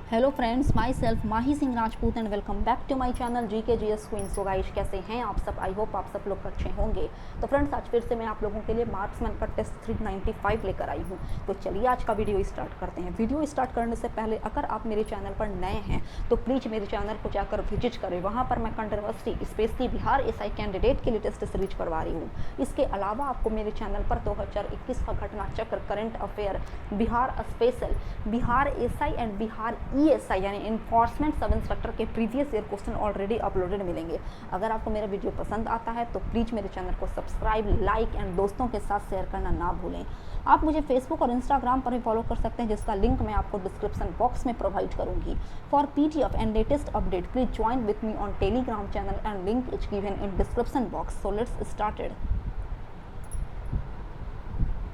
Hello friends, myself Mahi Singh Rajput and welcome back to my channel GK GS queen. So guys, कैसे हैं आप सब? I hope आप सब लोग अच्छे होंगे। तो फ्रेंड्स, आज फिर से मैं आप लोगों के लिए मार्क्समैन का टेस्ट 395 लेकर आई हूं। तो चलिए आज का वीडियो स्टार्ट करते हैं। वीडियो स्टार्ट करने से पहले अगर आप मेरे चैनल पर नए हैं तो प्लीज़ मेरे चैनल को जाकर विजिट करें। वहाँ पर मैं controversy specially Bihar SI candidate के लिए टेस्ट सीरीज करवा रही हूँ। इसके अलावा आपको मेरे चैनल पर 2021 का घटना चक्र, current affair, Bihar special, Bihar SI and Bihar ESI यानी इन्फोर्समेंट सब इंस्पेक्टर के previous year question already uploaded मिलेंगे। अगर आपको मेरा वीडियो पसंद आता है तो प्लीज़ मेरे चैनल को सब्सक्राइब, लाइक एंड दोस्तों के साथ शेयर करना ना भूलें। आप मुझे फेसबुक और इंस्टाग्राम पर भी फॉलो कर सकते हैं, जिसका लिंक मैं आपको डिस्क्रिप्शन बॉक्स में प्रोवाइड करूंगी। For PDF and latest update please join with me on Telegram channel and link is given in description box. So let's started.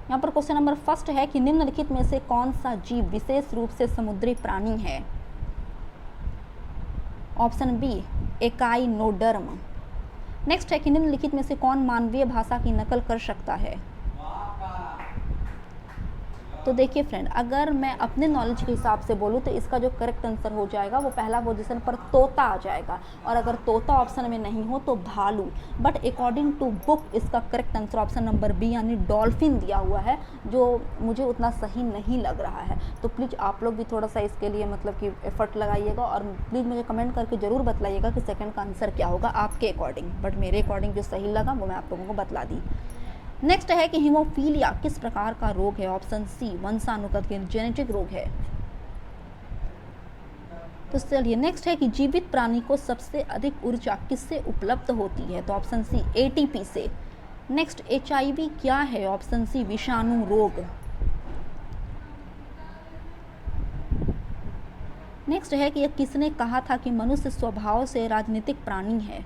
यहाँ पर क्वेश्चन नंबर फर्स्ट है कि निम्नलिखित में से कौन सा जीव विशेष रूप से समुद्री प्राणी है? Option B echinoderm. नेक्स्ट है कि निम्नलिखित में से कौन मानवीय भाषा की नकल कर सकता है? तो देखिए फ्रेंड, अगर मैं अपने नॉलेज के हिसाब से बोलूँ तो इसका जो करेक्ट आंसर हो जाएगा वो पहला पोजीशन पर तोता आ जाएगा, और अगर तोता ऑप्शन में नहीं हो तो भालू। बट अकॉर्डिंग टू बुक इसका correct answer option number B यानी डॉल्फिन दिया हुआ है, जो मुझे उतना सही नहीं लग रहा है। तो प्लीज़ आप लोग भी थोड़ा सा इसके लिए मतलब कि एफर्ट लगाइएगा, और प्लीज़ मुझे कमेंट करके ज़रूर बताइएगा कि सेकेंड का आंसर क्या होगा आपके अकॉर्डिंग। बट मेरे अकॉर्डिंग जो सही लगा वो मैं आप लोगों को बतला दी। नेक्स्ट है कि हीमोफीलिया किस प्रकार का रोग है? ऑप्शन सी वंशानुगत जेनेटिक रोग है। तो चलिए, नेक्स्ट है कि जीवित प्राणी को सबसे अधिक ऊर्जा किससे उपलब्ध होती है? तो ऑप्शन सी एटीपी से। नेक्स्ट, एचआईवी क्या है? ऑप्शन सी विषाणु रोग। नेक्स्ट है कि यह किसने कहा था कि मनुष्य स्वभाव से राजनीतिक प्राणी है?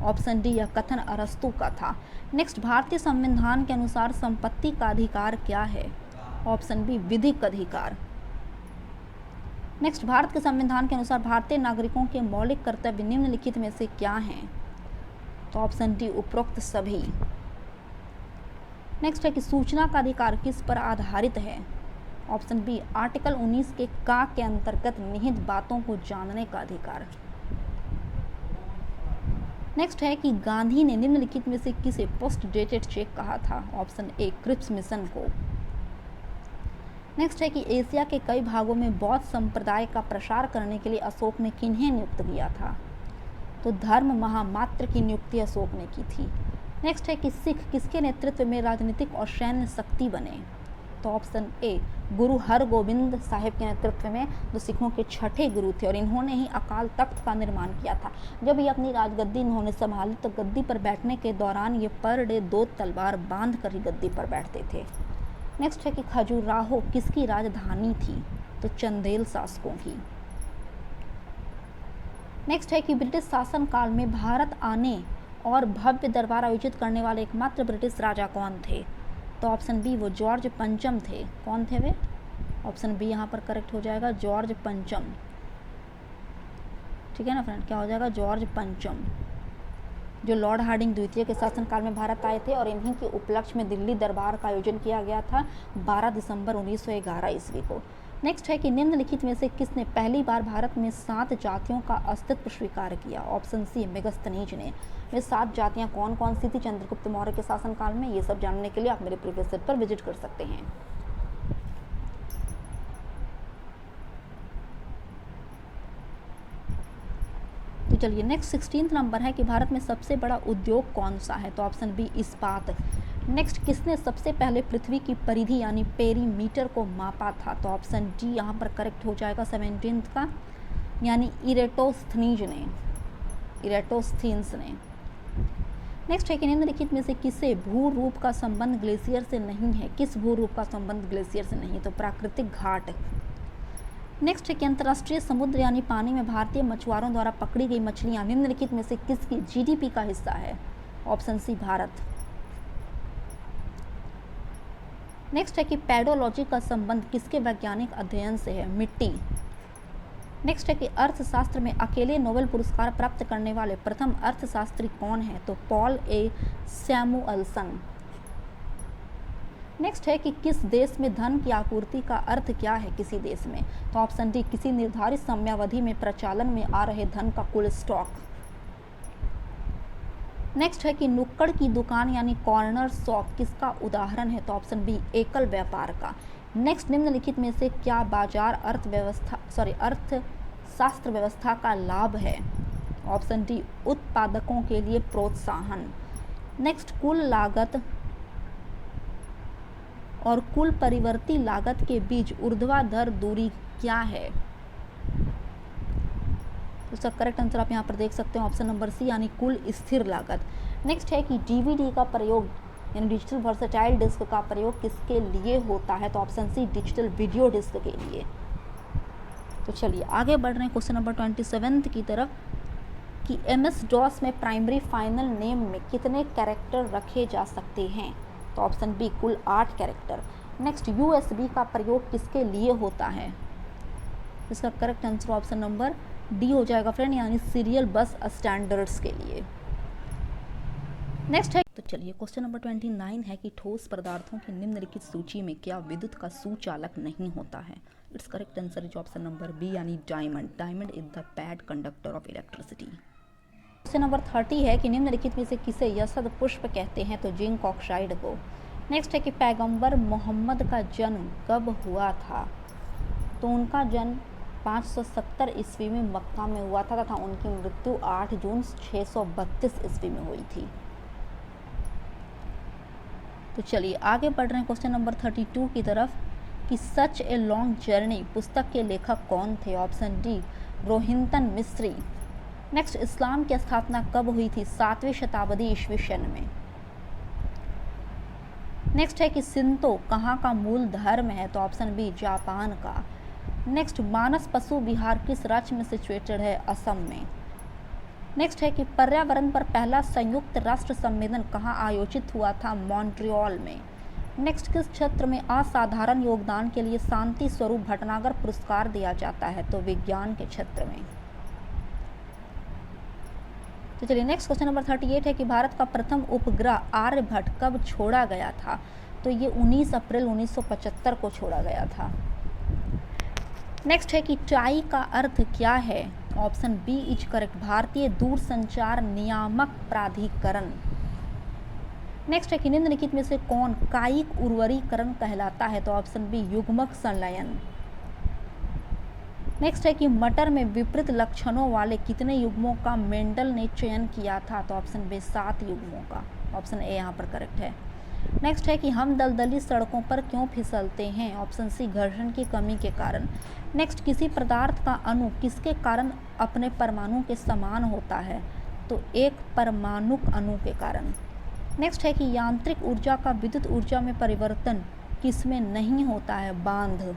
ऑप्शन डी, यह कथन अरस्तु का था। नेक्स्ट, भारतीय संविधान के अनुसार संपत्ति का अधिकार क्या है? ऑप्शन बी, विधिक अधिकार। नेक्स्ट, भारत के संविधान के अनुसार भारतीय नागरिकों के मौलिक कर्तव्य निम्नलिखित में से क्या हैं? तो ऑप्शन डी, उपरोक्त सभी। नेक्स्ट है कि सूचना का अधिकार किस पर आधारित है? ऑप्शन बी, आर्टिकल 19 के का के अंतर्गत निहित बातों को जानने का अधिकार। नेक्स्ट है कि गांधी ने निम्नलिखित में से किसे पोस्ट डेटेड चेक कहा था? ऑप्शन ए, क्रिप्स मिशन को। नेक्स्ट है कि एशिया के कई भागों में बौद्ध संप्रदाय का प्रसार करने के लिए अशोक ने किन्हें नियुक्त किया था? तो धर्म महामात्र की नियुक्ति अशोक ने की थी। नेक्स्ट है कि सिख किसके नेतृत्व में राजनीतिक और सैन्य शक्ति बने? तो ऑप्शन ए, गुरु हरगोबिंद साहिब के नेतृत्व में, जो सिखों के छठे गुरु थे, और इन्होंने ही अकाल तख्त का निर्माण किया था। जब ये अपनी राजगद्दी इन्होंने संभाली तो गद्दी पर बैठने के दौरान ये पर डे 2 तलवार बांध कर ही गद्दी पर बैठते थे। नेक्स्ट है कि खजुराहो किसकी राजधानी थी? तो चंदेल शासकों की। नेक्स्ट है कि ब्रिटिश शासन काल में भारत आने और भव्य दरबार आयोजित करने वाले एकमात्र ब्रिटिश राजा कौन थे? तो ऑप्शन बी, वो जॉर्ज पंचम थे। कौन थे वे? ऑप्शन बी यहाँ पर करेक्ट हो जाएगा, जॉर्ज पंचम। ठीक है ना फ्रेंड, क्या हो जाएगा? जॉर्ज पंचम, जो लॉर्ड हार्डिंग द्वितीय के शासनकाल में भारत आए थे, और इन्हीं के उपलक्ष्य में दिल्ली दरबार का आयोजन किया गया था 12 दिसंबर 1911 ईस्वी को। नेक्स्ट है कि निम्नलिखित में से किसने पहली बार भारत में 7 जातियों का अस्तित्व स्वीकार किया? ऑप्शन सी, मेगस्थनीज ने। ये 7 जातियां कौन कौन सी थी चंद्रगुप्त मौर्य के शासनकाल में? ये सब जानने के लिए आप मेरे प्रीवियस सेट पर विजिट कर सकते हैं। तो चलिए, नेक्स्ट 16th नंबर है कि भारत में सबसे बड़ा उद्योग कौन सा है? तो ऑप्शन बी, इस्पात। नेक्स्ट, किसने सबसे पहले पृथ्वी की परिधि यानी पेरीमीटर को मापा था? तो ऑप्शन डी यहाँ पर करेक्ट हो जाएगा 17th का, यानी इरेटोस्थनीज ने, इरेटोस्थीन्स ने। नेक्स्ट है कि निम्नलिखित में से किसे भू रूप का संबंध ग्लेशियर से नहीं है? किस भू रूप का संबंध ग्लेशियर से नहीं? तो प्राकृतिक घाट। नेक्स्ट है कि अंतर्राष्ट्रीय समुद्र यानी पानी में भारतीय मछुआरों द्वारा पकड़ी गई मछलियां निम्नलिखित में से किसकी जीडीपी का हिस्सा है? Option C, Bharat. नेक्स्ट है कि पैडोलॉजी का संबंध किसके वैज्ञानिक अध्ययन से है? मिट्टी। नेक्स्ट है कि अर्थशास्त्र में अकेले नोबेल पुरस्कार प्राप्त करने वाले प्रथम अर्थशास्त्री कौन है? तो पॉल ए सैमुअल्सन। नेक्स्ट है कि किस देश में धन की आपूर्ति का अर्थ क्या है किसी देश में, तो ऑप्शन डी किसी निर्धारित समयावधि में प्रचालन में आ रहे धन का कुल स्टॉक। नेक्स्ट है कि नुक्कड़ की दुकान यानी कॉर्नर शॉप किसका उदाहरण है, तो ऑप्शन बी एकल व्यापार का। नेक्स्ट निम्नलिखित में से क्या बाजार अर्थशास्त्र व्यवस्था का लाभ है, ऑप्शन डी उत्पादकों के लिए प्रोत्साहन। नेक्स्ट कुल लागत और कुल परिवर्ती लागत के बीच ऊर्ध्वाधर दूरी क्या है, तो इसका करेक्ट आंसर आप यहाँ पर देख सकते हैं ऑप्शन नंबर सी यानी कुल स्थिर लागत। नेक्स्ट है कि डीवीडी का प्रयोग यानी डिजिटल वर्सेटाइल डिस्क का प्रयोग किसके लिए होता है, तो option C digital video disc के लिए। तो चलिए आगे बढ़ रहे हैं क्वेश्चन नंबर 27 की तरफ कि MS DOS में प्राइमरी फाइनल नेम में कितने कैरेक्टर रखे जा सकते हैं, तो ऑप्शन बी कुल 8 कैरेक्टर। नेक्स्ट USB का प्रयोग किसके लिए होता है, इसका correct answer option number D हो जाएगा फ्रेंड, यानी सीरियल बस स्टैंडर्ड्स के लिए। नेक्स्ट है, तो चलिए क्वेश्चन नंबर 29 है कि ठोस पदार्थों की निम्नलिखित सूची में क्या विद्युत का सुचालक नहीं होता है। It's correct answer is option number B यानी diamond. Diamond is the bad conductor of electricity. Question number 30 है कि निम्नलिखित में से किसे यसद पुष्प कहते हैं, तो जिंक ऑक्साइड को। नेक्स्ट है कि पैगंबर मोहम्मद का जन्म कब हुआ था, तो उनका जन्म 570 ईस्वी में मक्का में हुआ था तथा उनकी मृत्यु 8 जून 632 ईस्वी में हुई थी। तो चलिए आगे बढ़ रहे हैं क्वेश्चन नंबर 32 की तरफ कि सच ए लॉन्ग जर्नी पुस्तक के लेखक कौन थे, ऑप्शन डी रोहिंटन मिस्री। नेक्स्ट इस्लाम की स्थापना कब हुई थी, 7वीं शताब्दी ईस्वी सन में। नेक्स्ट है कि शिंतो कहाँ का मूल धर्म है, तो ऑप्शन बी जापान का। नेक्स्ट मानस पशु विहार किस राज्य में सिचुएटेड है, असम में। नेक्स्ट है कि पर्यावरण पर पहला संयुक्त राष्ट्र सम्मेलन कहाँ आयोजित हुआ था, मॉन्ट्रियल में। नेक्स्ट किस क्षेत्र में असाधारण योगदान के लिए शांति स्वरूप भटनागर पुरस्कार दिया जाता है, तो विज्ञान के क्षेत्र में। तो चलिए नेक्स्ट क्वेश्चन नंबर 38 है कि भारत का प्रथम उपग्रह आर्यभट्ट कब छोड़ा गया था, तो ये 19 अप्रैल 1975 को छोड़ा गया था। नेक्स्ट है कि टाई का अर्थ क्या है, ऑप्शन बी इज करेक्ट, भारतीय दूरसंचार नियामक प्राधिकरण। नेक्स्ट है कि निम्नलिखित में से कौन कायिक उर्वरीकरण कहलाता है, तो ऑप्शन बी युग्मक संलयन। नेक्स्ट है कि मटर में विपरीत लक्षणों वाले कितने युग्मों का मेंडल ने चयन किया था, तो ऑप्शन बी 7 युग्मों का। ऑप्शन ए यहाँ पर करेक्ट है। नेक्स्ट है कि हम दलदली सड़कों पर क्यों फिसलते हैं, ऑप्शन सी घर्षण की कमी के कारण। नेक्स्ट किसी पदार्थ का अणु किसके कारण अपने परमाणु के समान होता है, तो एक परमाणुक अणु के कारण। नेक्स्ट है कि यांत्रिक ऊर्जा का विद्युत ऊर्जा में परिवर्तन किसमें नहीं होता है, बांध।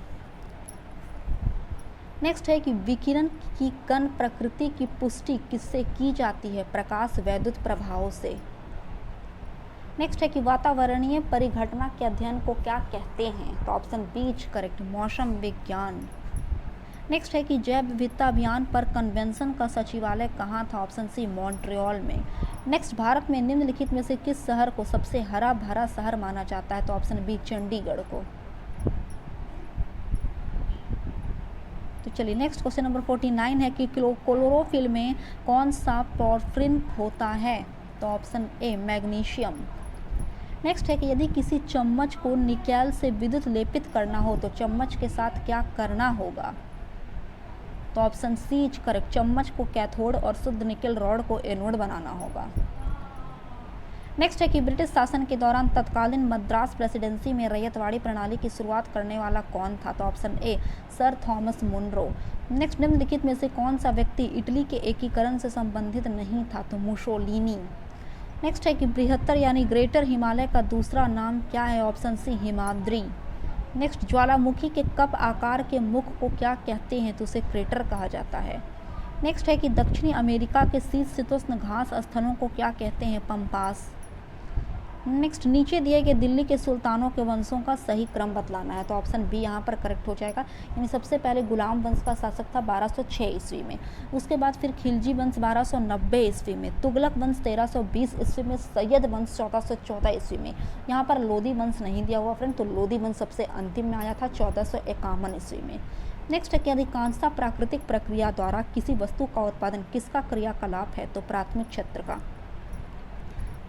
नेक्स्ट है कि विकिरण की कण प्रकृति की पुष्टि किससे की जाती है, प्रकाश वैद्युत प्रभावों से। नेक्स्ट है कि वातावरणीय परिघटना के अध्ययन को क्या कहते हैं, तो ऑप्शन बी इज करेक्ट, मौसम विज्ञान। नेक्स्ट है कि जैव विविधता अभियान पर कन्वेंशन का सचिवालय कहाँ था, ऑप्शन सी मॉन्ट्रियल में। नेक्स्ट भारत में निम्नलिखित में से किस शहर को सबसे हरा भरा शहर माना जाता है, तो ऑप्शन बी चंडीगढ़ को। तो चलिए नेक्स्ट क्वेश्चन नंबर 49 है कि क्लोरोफिल में कौन सा पोरफिन होता है, तो ऑप्शन ए मैग्नीशियम। नेक्स्ट है कि यदि किसी चम्मच को निकेल से विद्युत लेपित करना हो तो चम्मच के साथ क्या करना होगा, तो ऑप्शन सी इज करेक्ट, चम्मच को कैथोड और शुद्ध निकेल रॉड को एनोड बनाना होगा। नेक्स्ट है कि ब्रिटिश शासन के दौरान तत्कालीन मद्रास प्रेसिडेंसी में रैयतवाड़ी प्रणाली की शुरुआत करने वाला कौन था, तो option A sir Thomas Munro. Next निम्नलिखित में से कौन सा व्यक्ति इटली के एकीकरण से संबंधित नहीं था, तो मुसोलिनी। नेक्स्ट है कि बृहत्तर यानी ग्रेटर हिमालय का दूसरा नाम क्या है, ऑप्शन सी हिमाद्री। नेक्स्ट ज्वालामुखी के कप आकार के मुख को क्या कहते हैं, तो उसे क्रेटर कहा जाता है। नेक्स्ट है कि दक्षिणी अमेरिका के शीतोष्ण घास स्थलों को क्या कहते हैं, पंपास। नेक्स्ट, नीचे दिए गए दिल्ली के सुल्तानों के वंशों का सही क्रम बतलाना है, तो ऑप्शन बी यहाँ पर करेक्ट हो जाएगा। यानी सबसे पहले गुलाम वंश का शासक था 1206 ईस्वी में, उसके बाद फिर खिलजी वंश 1290 ईस्वी में, तुगलक वंश 1320 ईस्वी में, सैयद वंश 1414 ईस्वी में। यहाँ पर लोदी वंश नहीं दिया हुआ फ्रेंड, तो लोदी वंश सबसे अंतिम में आया था 1451 ईस्वी में। नेक्स्ट है कि अधिकांशतः प्राकृतिक प्रक्रिया द्वारा किसी वस्तु का उत्पादन किसका क्रियाकलाप है, तो प्राथमिक क्षेत्र का।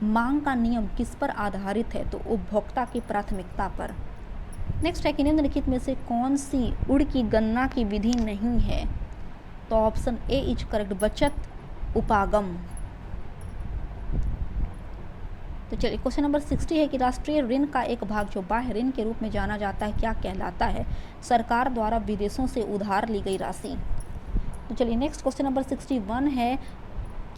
मांग का नियम किस पर आधारित है, तो उपभोक्ता की प्राथमिकता पर। नेक्स्ट है कि निम्नलिखित में से कौन सी उड़ की गणना की विधि नहीं है, तो ऑप्शन ए इज करेक्ट, बचत उपागम। तो चलिए क्वेश्चन नंबर 60 है कि राष्ट्रीय ऋण का एक भाग जो बाह्य ऋण के रूप में जाना जाता है क्या कहलाता है, सरकार द्वारा विदेशों से उधार ली गई राशि। तो चलिए नेक्स्ट क्वेश्चन नंबर 61 है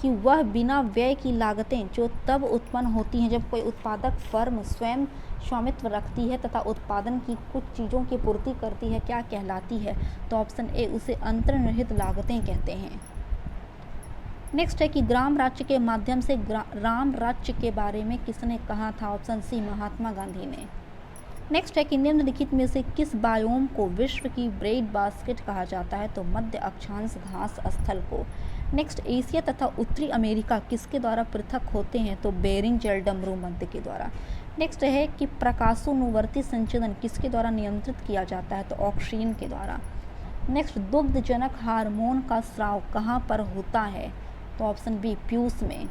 कि वह बिना व्यय की लागतें जो तब उत्पन्न होती हैं जब कोई उत्पादक फर्म स्वयं स्वामित्व रखती है तथा उत्पादन की कुछ चीज़ों की पूर्ति करती है क्या कहलाती है, तो ऑप्शन ए उसे अंतर्निहित लागतें कहते हैं। नेक्स्ट है कि ग्राम राज्य के माध्यम से राम राज्य के बारे में किसने कहा था, ऑप्शन सी महात्मा गांधी ने। नेक्स्ट है कि निम्नलिखित में से किस बायोम को विश्व की ब्रेड बास्केट कहा जाता है, तो मध्य अक्षांश घास स्थल को। नेक्स्ट, एशिया तथा उत्तरी अमेरिका किसके द्वारा पृथक होते हैं, तो बेरिंग जल डमरू मध्य के द्वारा। नेक्स्ट है कि प्रकाशोनुवर्ती संचलन किसके द्वारा नियंत्रित किया जाता है, तो ऑक्सीन के द्वारा। नेक्स्ट, दुग्धजनक हार्मोन का स्राव कहाँ पर होता है, तो ऑप्शन बी प्यूस में।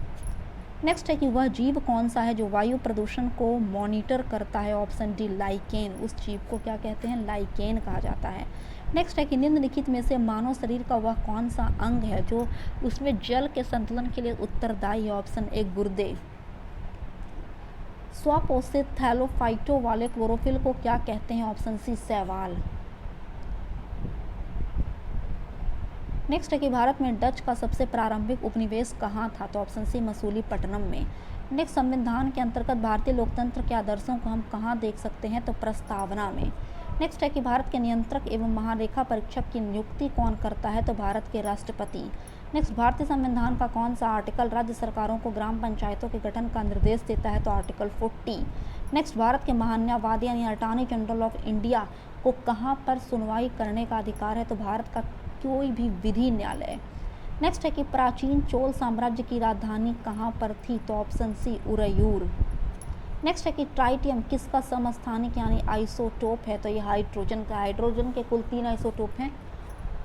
नेक्स्ट है कि वह जीव कौन सा है जो वायु प्रदूषण को मॉनिटर करता है, ऑप्शन डी लाइकेन। उस जीव को क्या कहते हैं, लाइकेन कहा जाता है। नेक्स्ट है कि निम्नलिखित में से मानव शरीर का वह कौन सा अंग है जो उसमें जल के संतुलन के लिए उत्तरदायी है, ऑप्शन ए गुर्दे। स्वपोषित थैलोफाइटो वाले क्लोरोफिल को क्या कहते हैं, ऑप्शन सी शैवाल। नेक्स्ट है कि भारत में डच का सबसे प्रारंभिक उपनिवेश कहाँ था, तो ऑप्शन सी मसूलीपट्टनम में। नेक्स्ट, संविधान के अंतर्गत भारतीय लोकतंत्र के आदर्शों को हम कहाँ देख सकते हैं, तो प्रस्तावना में। नेक्स्ट है कि भारत के नियंत्रक एवं महालेखा परीक्षक की नियुक्ति कौन करता है, तो भारत के राष्ट्रपति। नेक्स्ट, भारतीय संविधान का कौन सा आर्टिकल राज्य सरकारों को ग्राम पंचायतों के गठन का निर्देश देता है, तो आर्टिकल 40। नेक्स्ट, भारत के महान्यायवादी यानी अटॉर्नी जनरल ऑफ इंडिया को कहाँ पर सुनवाई करने का अधिकार है, तो भारत का कोई भी विधि न्यायालय। नेक्स्ट है कि प्राचीन चोल साम्राज्य की राजधानी कहाँ पर थी, तो ऑप्शन सी उरयूर। नेक्स्ट है कि ट्राइटियम किसका समस्थानिक यानी आइसोटोप है, तो ये हाइड्रोजन का। हाइड्रोजन के कुल 3 आइसोटोप हैं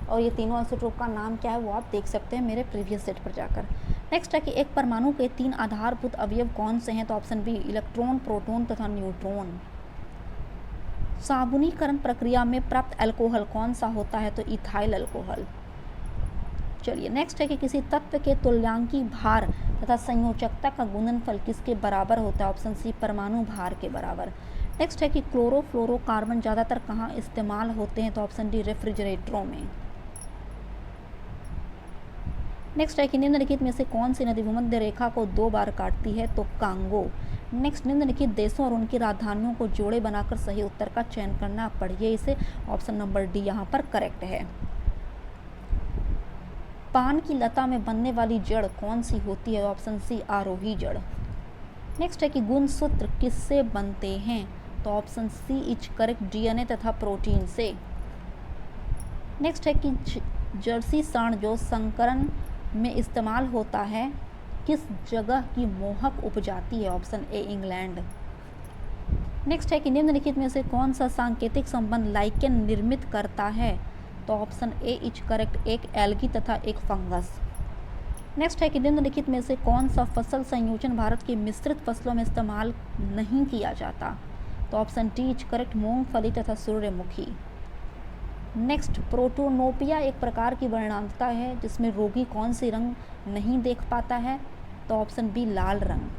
और ये तीनों आइसोटोप का नाम क्या है वो आप देख सकते हैं मेरे प्रीवियस सेट पर जाकर। नेक्स्ट है कि एक परमाणु के 3 आधारभूत अवयव कौन से हैं, तो ऑप्शन बी इलेक्ट्रॉन, प्रोटॉन तथा न्यूट्रॉन। साबुनीकरण प्रक्रिया में प्राप्त अल्कोहल कौन सा होता है, तो इथाइल अल्कोहल। चलिए नेक्स्ट है कि किसी तत्व के तुल्यांकी भार तथा संयोजकता का गुणनफल किसके बराबर होता है, ऑप्शन सी परमाणु भार के बराबर। नेक्स्ट है कि क्लोरोफ्लोरोकार्बन ज़्यादातर कहाँ इस्तेमाल होते हैं, तो ऑप्शन डी रेफ्रिजरेटरों में। नेक्स्ट है कि निम्नलिखित में से कौन सी नदी भूमध्य रेखा को 2 बार काटती है, तो कांगो। नेक्स्ट, निम्नलिखित देशों और उनकी राजधानियों को जोड़े बनाकर सही उत्तर का चयन करना, पढ़िए इसे, ऑप्शन नंबर डी यहाँ पर करेक्ट है। पान की लता में बनने वाली जड़ कौन सी होती है, ऑप्शन सी आरोही जड़। नेक्स्ट है कि गुणसूत्र किससे बनते हैं, तो option C is correct, DNA तथा प्रोटीन से। नेक्स्ट है कि जर्सी सांड जो संकरण में इस्तेमाल होता है किस जगह की मोहक उपजाति है, ऑप्शन ए इंग्लैंड। नेक्स्ट है कि निम्नलिखित में से कौन सा सांकेतिक संबंध लाइकेन निर्मित करता है, तो ऑप्शन ए इज करेक्ट, एक एल्गी तथा एक फंगस। नेक्स्ट है कि निम्नलिखित में से कौन सा फसल संयोजन भारत की मिश्रित फसलों में इस्तेमाल नहीं किया जाता, तो ऑप्शन डी इज करेक्ट, मूंगफली तथा सूर्यमुखी। नेक्स्ट, प्रोटोनोपिया एक प्रकार की वर्णांतता है जिसमें रोगी कौन सी रंग नहीं देख पाता है, तो ऑप्शन बी लाल रंग।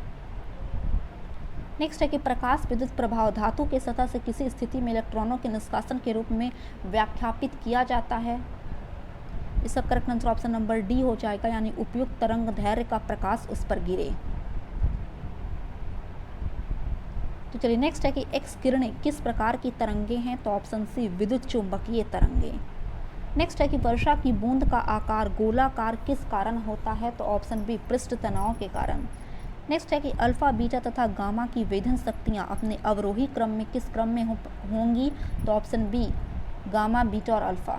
नेक्स्ट है कि प्रकाश विद्युत प्रभाव धातु के सतह से किसी स्थिति में इलेक्ट्रॉनों के निष्कासन के रूप में व्याख्यापित किया जाता है। इसका correct answer option number D हो जाएगा, यानी उपयुक्त तरंग दैर्घ्य का प्रकाश उस पर गिरे। तो चलिए नेक्स्ट है कि एक्स किरणें किस प्रकार की तरंगे हैं, तो ऑप्शन सी विद्युत चुंबकीय तरंगे। नेक्स्ट है कि वर्षा की बूंद का आकार गोलाकार किस कारण होता है, तो ऑप्शन बी पृष्ठ तनाव के कारण। नेक्स्ट है कि अल्फ़ा बीटा तथा गामा की वेधन शक्तियाँ अपने अवरोही क्रम में किस क्रम में होंगी? तो ऑप्शन बी गामा बीटा और अल्फ़ा।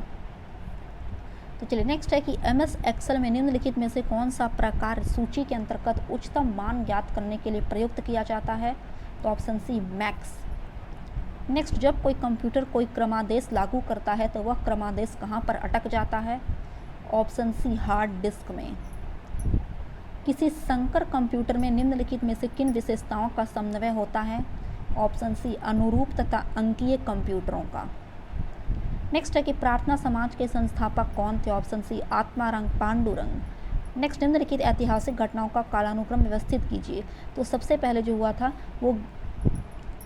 तो चलिए नेक्स्ट है कि MS एक्सेल में निम्नलिखित में से कौन सा प्रकार सूची के अंतर्गत उच्चतम मान ज्ञात करने के लिए प्रयुक्त किया जाता है? तो ऑप्शन सी मैक्स। नेक्स्ट, जब कोई कंप्यूटर कोई क्रमादेश लागू करता है तो वह क्रमादेश कहाँ पर अटक जाता है? ऑप्शन सी हार्ड डिस्क में। किसी संकर कंप्यूटर में निम्नलिखित में से किन विशेषताओं का समन्वय होता है? ऑप्शन सी अनुरूप तथा अंकीय कंप्यूटरों का। नेक्स्ट है कि प्रार्थना समाज के संस्थापक कौन थे? Option C Atmaram Pandurang. Next, निम्नलिखित ऐतिहासिक घटनाओं का कालानुक्रम व्यवस्थित कीजिए। तो सबसे पहले जो हुआ था वो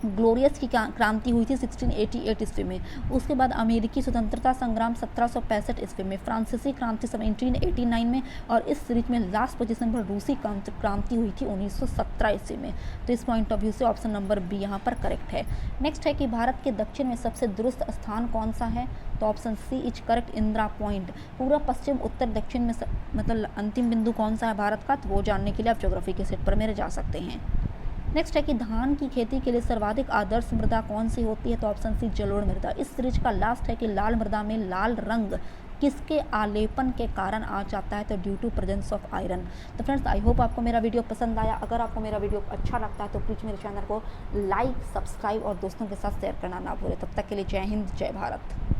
ग्लोरियस की क्रांति हुई थी 1688 ईस्वी में। उसके बाद अमेरिकी स्वतंत्रता संग्राम 1765 ईस्वी में, फ्रांसीसी क्रांति 1789 में, और इस सीरीज में लास्ट पोजीशन पर रूसी क्रांति हुई थी 1917 ईस्वी में। तो इस पॉइंट ऑफ व्यू से ऑप्शन नंबर बी यहाँ पर करेक्ट है। नेक्स्ट है कि भारत के दक्षिण में सबसे दुरुस्त स्थान कौन सा है? तो option C is correct, Indira Point. पूर्व पश्चिम उत्तर दक्षिण में मतलब अंतिम बिंदु कौन सा है भारत का? तो वो जानने के लिए आप ज्योग्राफी के सेट पर मेरे जा सकते हैं। नेक्स्ट है कि धान की खेती के लिए सर्वाधिक आदर्श मृदा कौन सी होती है? तो ऑप्शन सी जलोढ़ मृदा। इस सीरीज का लास्ट है कि लाल मृदा में लाल रंग किसके आलेपन के कारण आ जाता है? तो due to presence of iron. तो फ्रेंड्स, आई होप आपको मेरा वीडियो पसंद आया। अगर आपको मेरा वीडियो अच्छा लगता है तो प्लीज़ मेरे चैनल को लाइक, सब्सक्राइब और दोस्तों के साथ शेयर करना ना भूलें। तब तक के लिए जय हिंद, जय भारत।